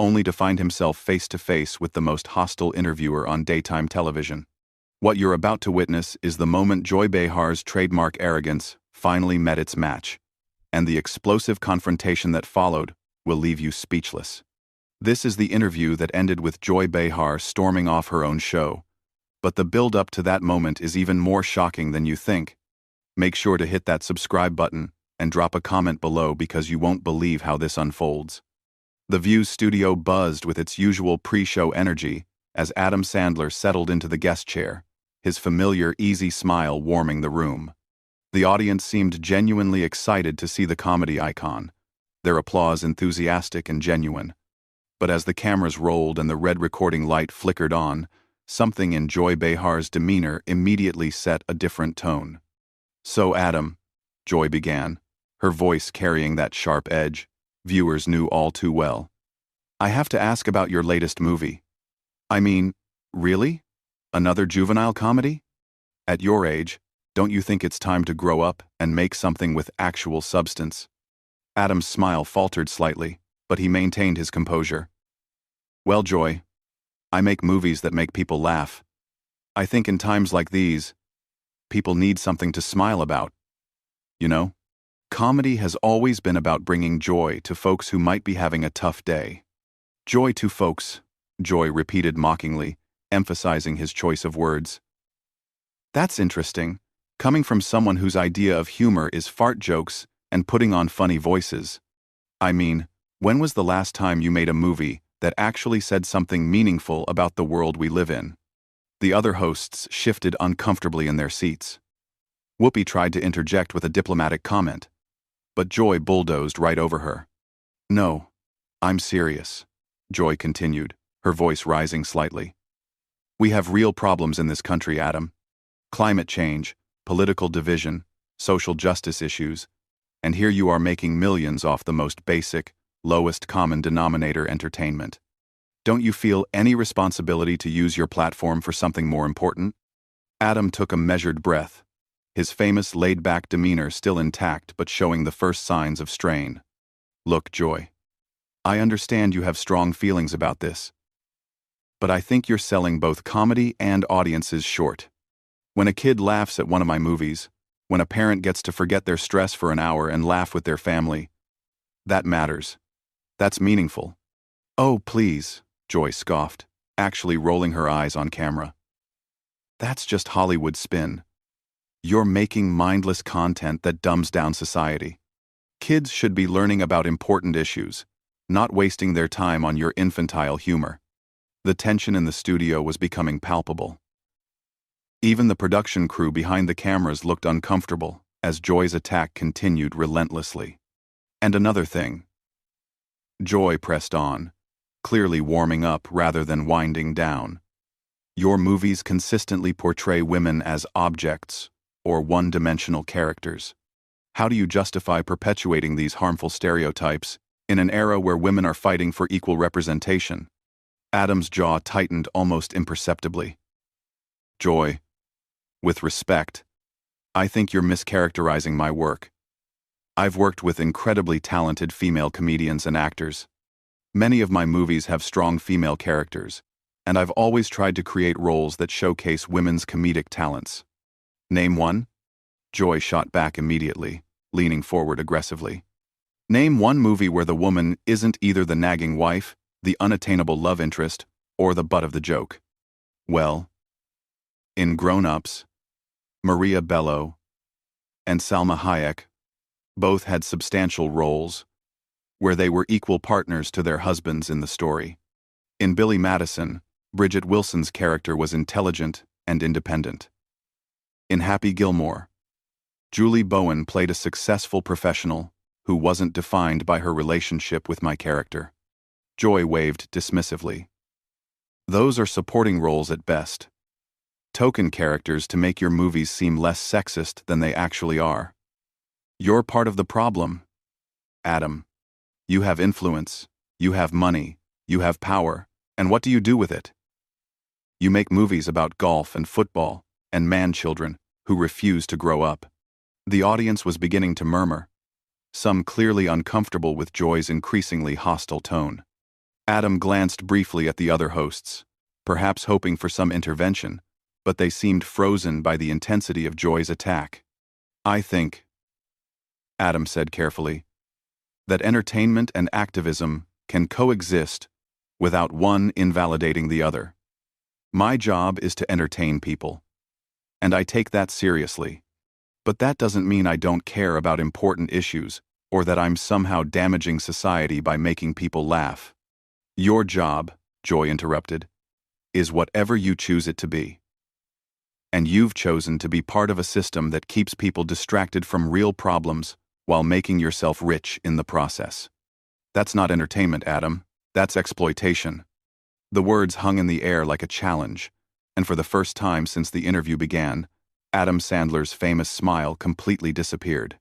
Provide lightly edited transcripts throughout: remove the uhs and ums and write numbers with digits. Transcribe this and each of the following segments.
only to find himself face to face with the most hostile interviewer on daytime television. What you're about to witness is the moment Joy Behar's trademark arrogance finally met its match, and the explosive confrontation that followed will leave you speechless. This is the interview that ended with Joy Behar storming off her own show, but the build-up to that moment is even more shocking than you think. Make sure to hit that subscribe button and drop a comment below because you won't believe how this unfolds. The View's studio buzzed with its usual pre-show energy as Adam Sandler settled into the guest chair, his familiar, easy smile warming the room. The audience seemed genuinely excited to see the comedy icon, their applause enthusiastic and genuine. But as the cameras rolled and the red recording light flickered on, something in Joy Behar's demeanor immediately set a different tone. "So, Adam," Joy began, her voice carrying that sharp edge viewers knew all too well, "I have to ask about your latest movie. I mean, really? Another juvenile comedy? At your age, don't you think it's time to grow up and make something with actual substance?" Adam's smile faltered slightly, but he maintained his composure. "Well, Joy, I make movies that make people laugh. I think in times like these, people need something to smile about. You know? Comedy has always been about bringing joy to folks who might be having a tough day." "Joy to folks," Joy repeated mockingly, emphasizing his choice of words. "That's interesting, coming from someone whose idea of humor is fart jokes and putting on funny voices. I mean, when was the last time you made a movie that actually said something meaningful about the world we live in?" The other hosts shifted uncomfortably in their seats. Whoopi tried to interject with a diplomatic comment, but Joy bulldozed right over her. "No, I'm serious," Joy continued, her voice rising slightly. "We have real problems in this country, Adam. Climate change, political division, social justice issues, and here you are making millions off the most basic, lowest common denominator entertainment. Don't you feel any responsibility to use your platform for something more important?" Adam took a measured breath, his famous laid-back demeanor still intact but showing the first signs of strain. "Look, Joy, I understand you have strong feelings about this, but I think you're selling both comedy and audiences short. When a kid laughs at one of my movies, when a parent gets to forget their stress for an hour and laugh with their family, that matters. That's meaningful." "Oh, please," Joy scoffed, actually rolling her eyes on camera. "That's just Hollywood spin. You're making mindless content that dumbs down society. Kids should be learning about important issues, not wasting their time on your infantile humor." The tension in the studio was becoming palpable. Even the production crew behind the cameras looked uncomfortable as Joy's attack continued relentlessly. "And another thing." Joy pressed on, clearly warming up rather than winding down. "Your movies consistently portray women as objects or one-dimensional characters. How do you justify perpetuating these harmful stereotypes in an era where women are fighting for equal representation?" Adam's jaw tightened almost imperceptibly. "Joy, with respect, I think you're mischaracterizing my work. I've worked with incredibly talented female comedians and actors. Many of my movies have strong female characters, and I've always tried to create roles that showcase women's comedic talents. Name one?" Joy shot back immediately, leaning forward aggressively. "Name one movie where the woman isn't either the nagging wife, the unattainable love interest, or the butt of the joke." "Well, in Grown Ups, Maria Bello and Salma Hayek both had substantial roles where they were equal partners to their husbands in the story. In Billy Madison, Bridget Wilson's character was intelligent and independent. In Happy Gilmore, Julie Bowen played a successful professional who wasn't defined by her relationship with my character." Joy waved dismissively. "Those are supporting roles at best. Token characters to make your movies seem less sexist than they actually are. You're part of the problem, Adam. You have influence, you have money, you have power, and what do you do with it? You make movies about golf and football and man-children who refuse to grow up." The audience was beginning to murmur, some clearly uncomfortable with Joy's increasingly hostile tone. Adam glanced briefly at the other hosts, perhaps hoping for some intervention, but they seemed frozen by the intensity of Joy's attack. I think, Adam said carefully, that entertainment and activism can coexist without one invalidating the other. My job is to entertain people, and I take that seriously. But that doesn't mean I don't care about important issues or that I'm somehow damaging society by making people laugh. Your job, Joy interrupted, is whatever you choose it to be. And you've chosen to be part of a system that keeps people distracted from real problems while making yourself rich in the process. That's not entertainment, Adam. That's exploitation. The words hung in the air like a challenge, and for the first time since the interview began, Adam Sandler's famous smile completely disappeared.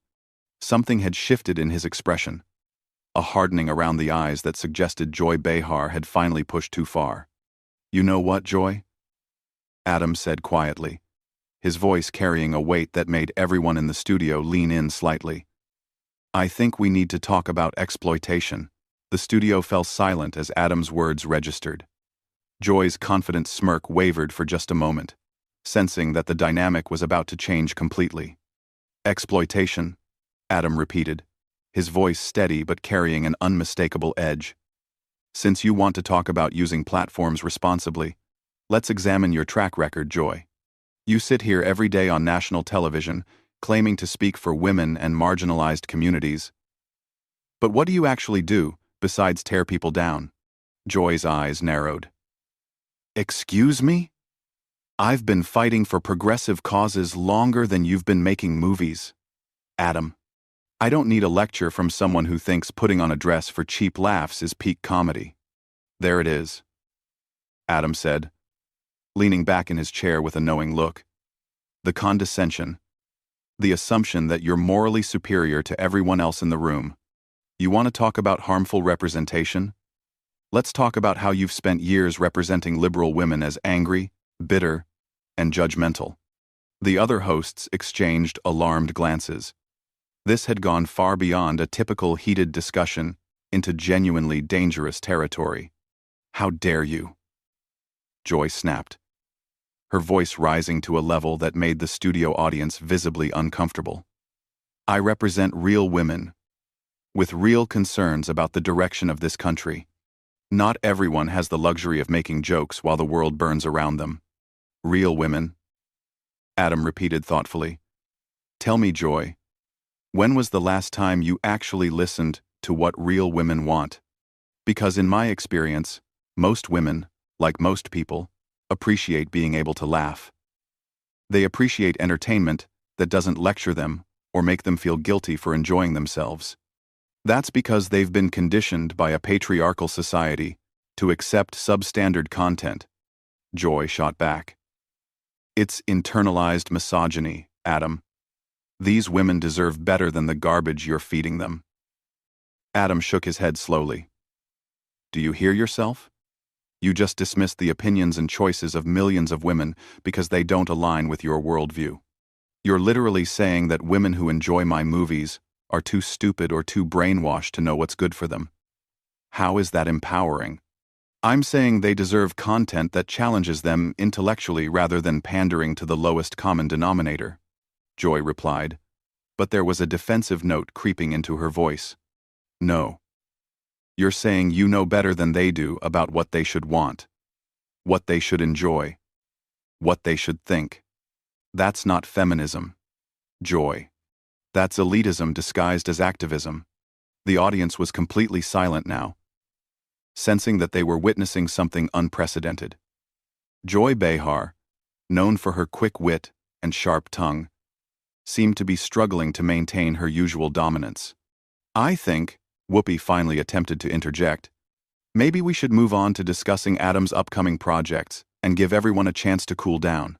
Something had shifted in his expression, a hardening around the eyes that suggested Joy Behar had finally pushed too far. You know what, Joy? Adam said quietly, his voice carrying a weight that made everyone in the studio lean in slightly. I think we need to talk about exploitation. The studio fell silent as Adam's words registered. Joy's confident smirk wavered for just a moment, sensing that the dynamic was about to change completely. Exploitation, Adam repeated, his voice steady but carrying an unmistakable edge. Since you want to talk about using platforms responsibly, let's examine your track record, Joy. You sit here every day on national television, claiming to speak for women and marginalized communities. But what do you actually do, besides tear people down? Joy's eyes narrowed. Excuse me? I've been fighting for progressive causes longer than you've been making movies. Adam, I don't need a lecture from someone who thinks putting on a dress for cheap laughs is peak comedy. There it is, Adam said, leaning back in his chair with a knowing look. The condescension, the assumption that you're morally superior to everyone else in the room. You want to talk about harmful representation? Let's talk about how you've spent years representing liberal women as angry, bitter, and judgmental. The other hosts exchanged alarmed glances. This had gone far beyond a typical heated discussion into genuinely dangerous territory. How dare you? Joy snapped, her voice rising to a level that made the studio audience visibly uncomfortable. I represent real women, with real concerns about the direction of this country. Not everyone has the luxury of making jokes while the world burns around them. Real women, Adam repeated thoughtfully. Tell me, Joy, when was the last time you actually listened to what real women want? Because in my experience, most women, like most people, appreciate being able to laugh. They appreciate entertainment that doesn't lecture them or make them feel guilty for enjoying themselves. That's because they've been conditioned by a patriarchal society to accept substandard content. Joy shot back. It's internalized misogyny, Adam. These women deserve better than the garbage you're feeding them. Adam shook his head slowly. Do you hear yourself? You just dismissed the opinions and choices of millions of women because they don't align with your worldview. You're literally saying that women who enjoy my movies are too stupid or too brainwashed to know what's good for them. How is that empowering? I'm saying they deserve content that challenges them intellectually rather than pandering to the lowest common denominator, Joy replied, but there was a defensive note creeping into her voice. No. You're saying you know better than they do about what they should want, what they should enjoy, what they should think. That's not feminism, Joy. That's elitism disguised as activism. The audience was completely silent now, sensing that they were witnessing something unprecedented. Joy Behar, known for her quick wit and sharp tongue, seemed to be struggling to maintain her usual dominance. I think, Whoopi finally attempted to interject, maybe we should move on to discussing Adam's upcoming projects and give everyone a chance to cool down.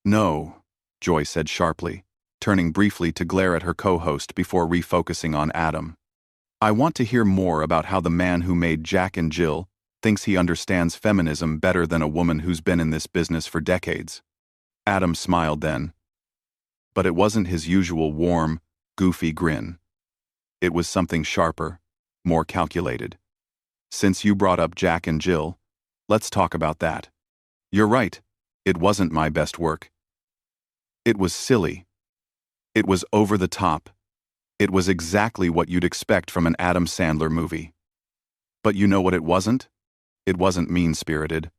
No, Joy said sharply, turning briefly to glare at her co-host before refocusing on Adam. I want to hear more about how the man who made Jack and Jill thinks he understands feminism better than a woman who's been in this business for decades. Adam smiled then, but it wasn't his usual warm, goofy grin. It was something sharper, more calculated. Since you brought up Jack and Jill, let's talk about that. You're right, it wasn't my best work. It was silly. It was over the top. It was exactly what you'd expect from an Adam Sandler movie. But you know what it wasn't? It wasn't mean-spirited.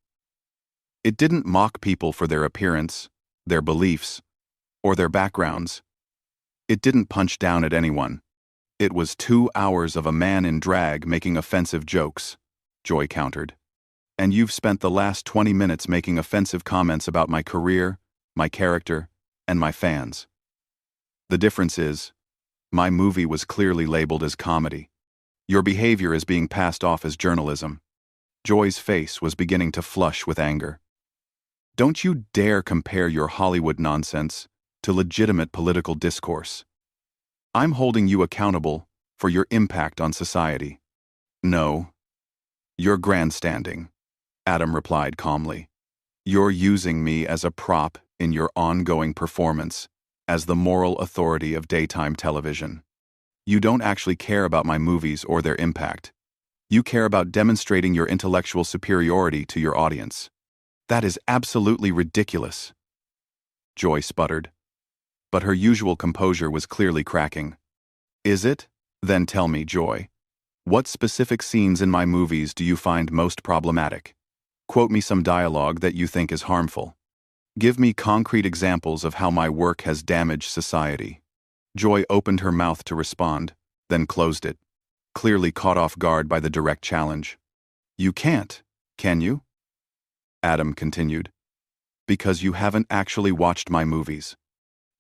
It didn't mock people for their appearance, their beliefs, or their backgrounds. It didn't punch down at anyone. It was 2 hours of a man in drag making offensive jokes, Joy countered. And you've spent the last 20 minutes making offensive comments about my career, my character, and my fans. The difference is, my movie was clearly labeled as comedy. Your behavior is being passed off as journalism. Joy's face was beginning to flush with anger. Don't you dare compare your Hollywood nonsense to legitimate political discourse. I'm holding you accountable for your impact on society. No, you're grandstanding, Adam replied calmly. You're using me as a prop in your ongoing performance as the moral authority of daytime television. You don't actually care about my movies or their impact. You care about demonstrating your intellectual superiority to your audience. That is absolutely ridiculous. Joy sputtered. But her usual composure was clearly cracking. Is it? Then tell me, Joy. What specific scenes in my movies do you find most problematic? Quote me some dialogue that you think is harmful. Give me concrete examples of how my work has damaged society. Joy opened her mouth to respond, then closed it, clearly caught off guard by the direct challenge. You can't, can you? Adam continued. Because you haven't actually watched my movies.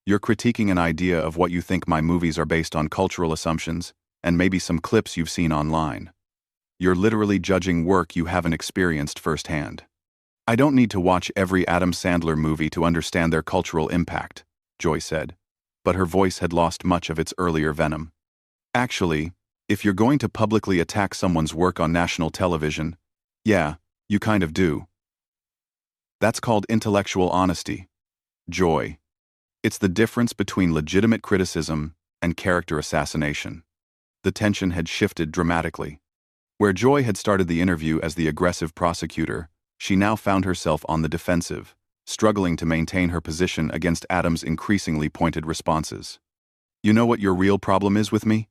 You're critiquing an idea of what you think my movies are based on cultural assumptions, and maybe some clips you've seen online. You're literally judging work you haven't experienced firsthand. I don't need to watch every Adam Sandler movie to understand their cultural impact, Joy said, but her voice had lost much of its earlier venom. Actually, if you're going to publicly attack someone's work on national television, yeah, you kind of do. That's called intellectual honesty. Joy. It's the difference between legitimate criticism and character assassination. The tension had shifted dramatically. Where Joy had started the interview as the aggressive prosecutor, she now found herself on the defensive, struggling to maintain her position against Adam's increasingly pointed responses. You know what your real problem is with me?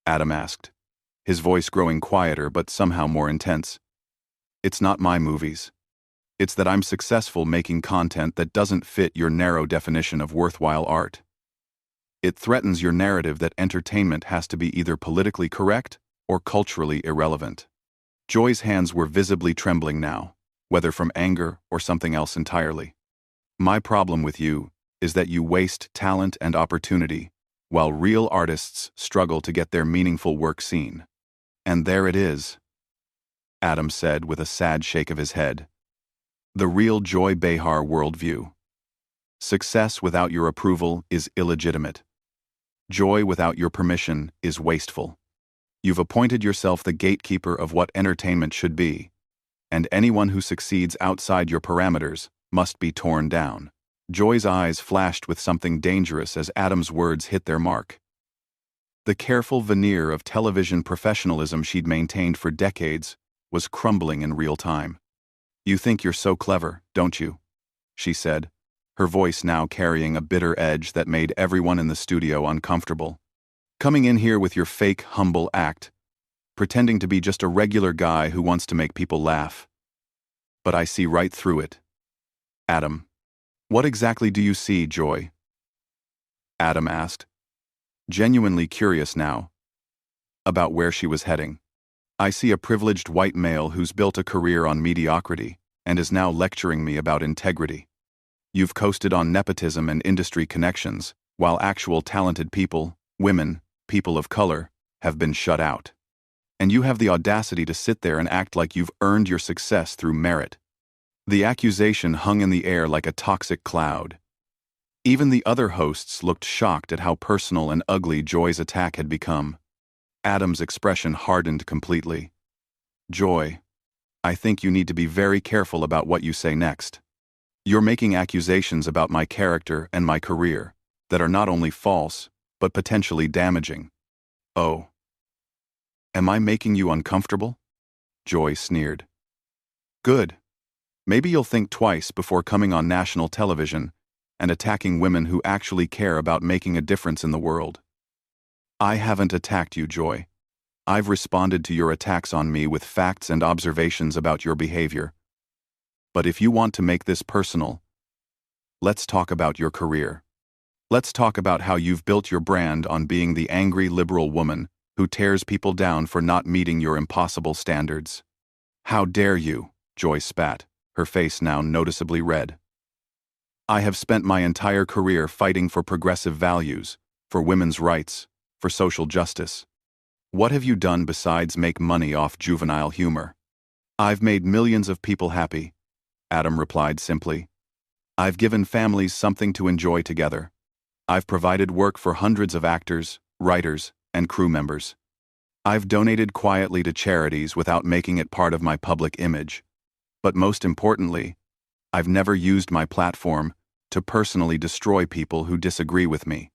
Adam asked, his voice growing quieter but somehow more intense. It's not my movies. It's that I'm successful making content that doesn't fit your narrow definition of worthwhile art. It threatens your narrative that entertainment has to be either politically correct or culturally irrelevant. Joy's hands were visibly trembling now, whether from anger or something else entirely. My problem with you is that you waste talent and opportunity, while real artists struggle to get their meaningful work seen. And there it is, Adam said with a sad shake of his head. The real Joy Behar worldview. Success without your approval is illegitimate. Joy without your permission is wasteful. You've appointed yourself the gatekeeper of what entertainment should be, and anyone who succeeds outside your parameters must be torn down. Joy's eyes flashed with something dangerous as Adam's words hit their mark. The careful veneer of television professionalism she'd maintained for decades was crumbling in real time. You think you're so clever, don't you? She said, her voice now carrying a bitter edge that made everyone in the studio uncomfortable. Coming in here with your fake, humble act, pretending to be just a regular guy who wants to make people laugh. But I see right through it. Adam, what exactly do you see, Joy? Adam asked, genuinely curious now about where she was heading. I see a privileged white male who's built a career on mediocrity and is now lecturing me about integrity. You've coasted on nepotism and industry connections, while actual talented people, women, people of color, have been shut out. And you have the audacity to sit there and act like you've earned your success through merit. The accusation hung in the air like a toxic cloud. Even the other hosts looked shocked at how personal and ugly Joy's attack had become. Adam's expression hardened completely. Joy, I think you need to be very careful about what you say next. You're making accusations about my character and my career that are not only false, but potentially damaging. Oh. Am I making you uncomfortable? Joy sneered. Good. Maybe you'll think twice before coming on national television and attacking women who actually care about making a difference in the world. I haven't attacked you, Joy. I've responded to your attacks on me with facts and observations about your behavior. But if you want to make this personal, let's talk about your career. Let's talk about how you've built your brand on being the angry liberal woman who tears people down for not meeting your impossible standards. How dare you, Joy spat, her face now noticeably red. I have spent my entire career fighting for progressive values, for women's rights, for social justice. What have you done besides make money off juvenile humor? I've made millions of people happy, Adam replied simply. I've given families something to enjoy together. I've provided work for hundreds of actors, writers, and crew members. I've donated quietly to charities without making it part of my public image. But most importantly, I've never used my platform to personally destroy people who disagree with me.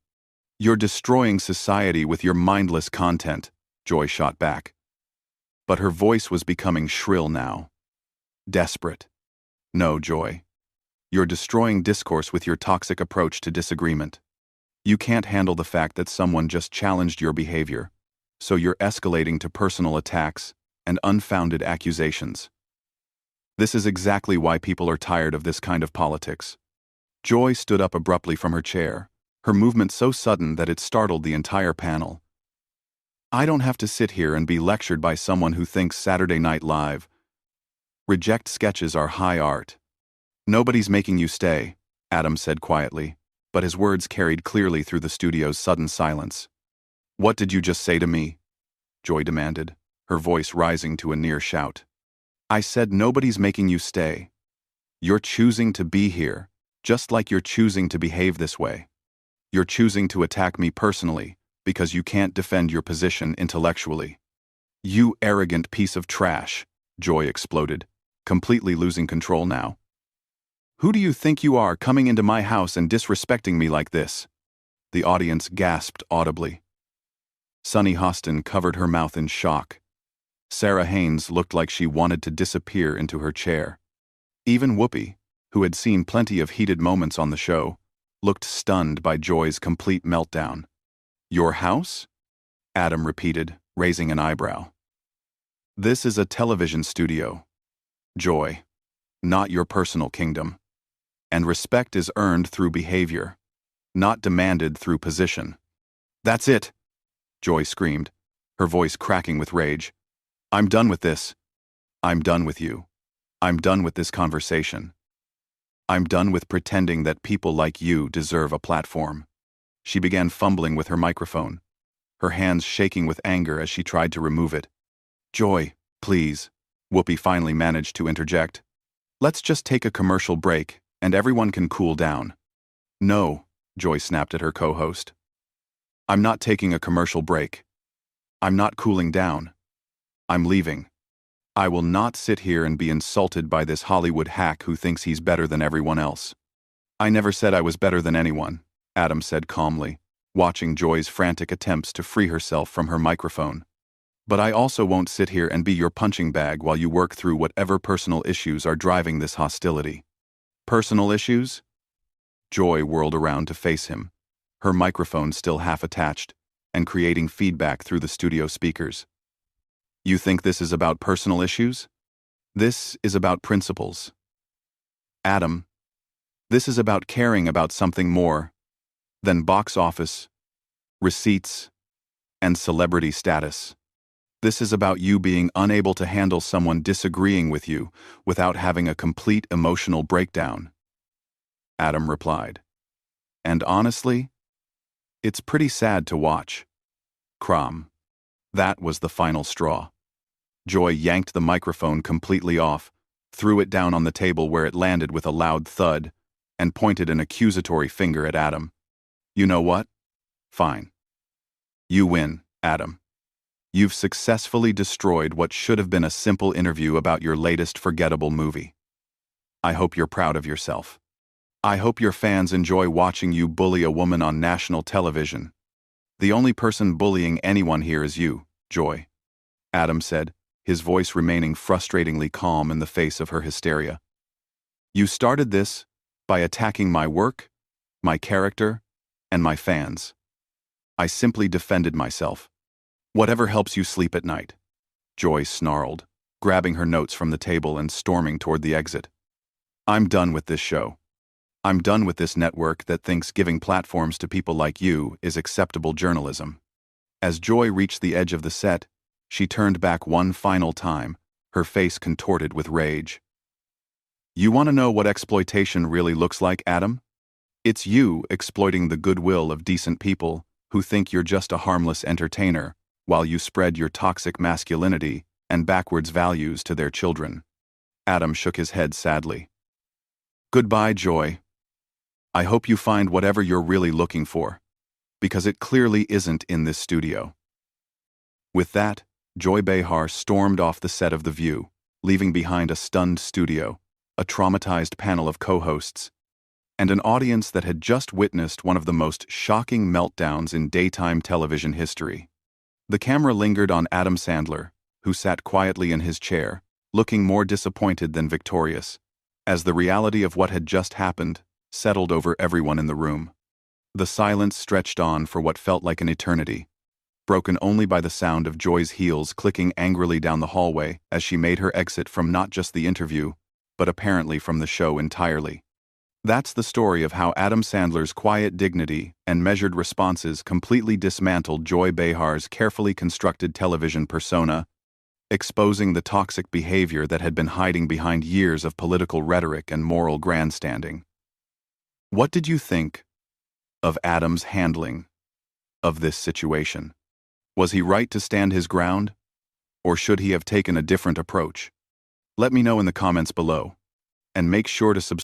You're destroying society with your mindless content, Joy shot back. But her voice was becoming shrill now. Desperate. No, Joy. You're destroying discourse with your toxic approach to disagreement. You can't handle the fact that someone just challenged your behavior, so you're escalating to personal attacks and unfounded accusations. This is exactly why people are tired of this kind of politics. Joy stood up abruptly from her chair, her movement so sudden that it startled the entire panel. I don't have to sit here and be lectured by someone who thinks Saturday Night Live reject sketches are high art. Nobody's making you stay, Adam said quietly, but his words carried clearly through the studio's sudden silence. What did you just say to me? Joy demanded, her voice rising to a near shout. I said nobody's making you stay. You're choosing to be here, just like you're choosing to behave this way. You're choosing to attack me personally, because you can't defend your position intellectually. You arrogant piece of trash, Joy exploded, completely losing control now. Who do you think you are coming into my house and disrespecting me like this? The audience gasped audibly. Sunny Hostin covered her mouth in shock. Sarah Haynes looked like she wanted to disappear into her chair. Even Whoopi, who had seen plenty of heated moments on the show, looked stunned by Joy's complete meltdown. Your house? Adam repeated, raising an eyebrow. This is a television studio, Joy, not your personal kingdom. And respect is earned through behavior, not demanded through position. That's it, Joy screamed, her voice cracking with rage. I'm done with this. I'm done with you. I'm done with this conversation. I'm done with pretending that people like you deserve a platform. She began fumbling with her microphone, her hands shaking with anger as she tried to remove it. Joy, please, Whoopi finally managed to interject. Let's just take a commercial break, and everyone can cool down. No, Joy snapped at her co-host. I'm not taking a commercial break. I'm not cooling down. I'm leaving. I will not sit here and be insulted by this Hollywood hack who thinks he's better than everyone else. I never said I was better than anyone, Adam said calmly, watching Joy's frantic attempts to free herself from her microphone. But I also won't sit here and be your punching bag while you work through whatever personal issues are driving this hostility. Personal issues? Joy whirled around to face him, her microphone still half attached, and creating feedback through the studio speakers. You think this is about personal issues? This is about principles. Adam, this is about caring about something more than box office, receipts, and celebrity status. This is about you being unable to handle someone disagreeing with you without having a complete emotional breakdown. Adam replied. And honestly, it's pretty sad to watch. Crom. That was the final straw. Joy yanked the microphone completely off, threw it down on the table where it landed with a loud thud, and pointed an accusatory finger at Adam. You know what? Fine. You win, Adam. You've successfully destroyed what should have been a simple interview about your latest forgettable movie. I hope you're proud of yourself. I hope your fans enjoy watching you bully a woman on national television. The only person bullying anyone here is you, Joy, Adam said, his voice remaining frustratingly calm in the face of her hysteria. "You started this by attacking my work, my character, and my fans. I simply defended myself. Whatever helps you sleep at night," Joy snarled, grabbing her notes from the table and storming toward the exit. "I'm done with this show. I'm done with this network that thinks giving platforms to people like you is acceptable journalism." As Joy reached the edge of the set, she turned back one final time, her face contorted with rage. "You want to know what exploitation really looks like, Adam? It's you exploiting the goodwill of decent people who think you're just a harmless entertainer while you spread your toxic masculinity and backwards values to their children." Adam shook his head sadly. "Goodbye, Joy. I hope you find whatever you're really looking for, because it clearly isn't in this studio." With that, Joy Behar stormed off the set of The View, leaving behind a stunned studio, a traumatized panel of co-hosts, and an audience that had just witnessed one of the most shocking meltdowns in daytime television history. The camera lingered on Adam Sandler, who sat quietly in his chair, looking more disappointed than victorious, as the reality of what had just happened settled over everyone in the room. The silence stretched on for what felt like an eternity, broken only by the sound of Joy's heels clicking angrily down the hallway as she made her exit from not just the interview, but apparently from the show entirely. That's the story of how Adam Sandler's quiet dignity and measured responses completely dismantled Joy Behar's carefully constructed television persona, exposing the toxic behavior that had been hiding behind years of political rhetoric and moral grandstanding. What did you think of Adam's handling of this situation? Was he right to stand his ground, or should he have taken a different approach? Let me know in the comments below, and make sure to subscribe